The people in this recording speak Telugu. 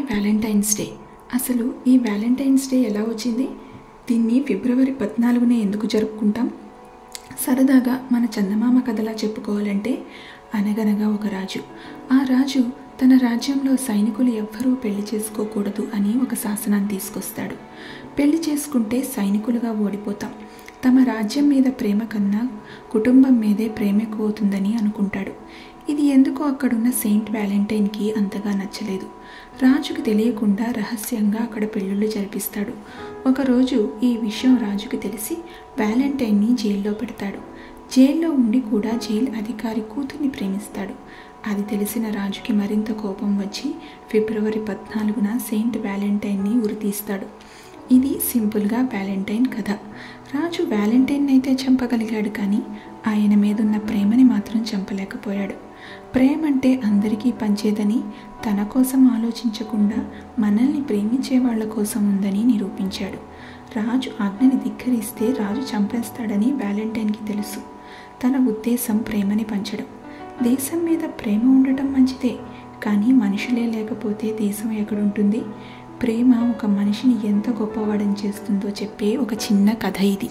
Valentine's day. అసలు ఈ వ్యాలంటైన్స్ డే ఎలా వచ్చింది? దీన్ని ఫిబ్రవరి 14నే ఎందుకు జరుపుకుంటాం? సరదాగా మన చందమామ కథలా చెప్పుకోవాలంటే, అనగనగా ఒక రాజు. ఆ రాజు తన రాజ్యంలో సైనికులు ఎవ్వరూ పెళ్లి చేసుకోకూడదు అని ఒక శాసనాన్ని తీసుకొస్తాడు. పెళ్లి చేసుకుంటే సైనికులుగా ఓడిపోతాం, తమ రాజ్యం మీద ప్రేమ కన్నా కుటుంబం మీదే ప్రేమ ఎక్కువ అవుతుందని అనుకుంటాడు. ఇది ఎందుకో అక్కడున్న సెయింట్ వ్యాలంటైన్కి అంతగా నచ్చలేదు. రాజుకి తెలియకుండా రహస్యంగా అక్కడ పెళ్ళిళ్ళు జరిపిస్తాడు. ఒకరోజు ఈ విషయం రాజుకి తెలిసి వ్యాలంటైన్ని జైల్లో పెడతాడు. జైల్లో ఉండి కూడా జైలు అధికారి కూతుర్ని ప్రేమిస్తాడు. అది తెలిసిన రాజుకి మరింత కోపం వచ్చి ఫిబ్రవరి 14న సెయింట్ వ్యాలంటైన్ని ఉరితీస్తాడు. ఇది సింపుల్గా వ్యాలంటైన్ కథ. రాజు వ్యాలంటైన్ అయితే చంపగలిగాడు, కానీ ఆయన మీదున్న ప్రేమని మాత్రం చంపలేకపోయాడు. ప్రేమ అంటే అందరికీ పంచేదని, తన కోసం ఆలోచించకుండా మనల్ని ప్రేమించే వాళ్ళ కోసం ఉందని నిరూపించాడు. రాజు ఆజ్ఞని ధిక్కరిస్తే రాజు చంపేస్తాడని వ్యాలంటైన్కి తెలుసు. తన ఉద్దేశం ప్రేమని పంచడం. దేశం మీద ప్రేమ ఉండటం మంచిదే, కానీ మనుషులే లేకపోతే దేశం ఎక్కడుంటుంది? ప్రేమ ఒక మనిషిని ఎంత గొప్పవాడని చేస్తుందో చెప్పే ఒక చిన్న కథ ఇది.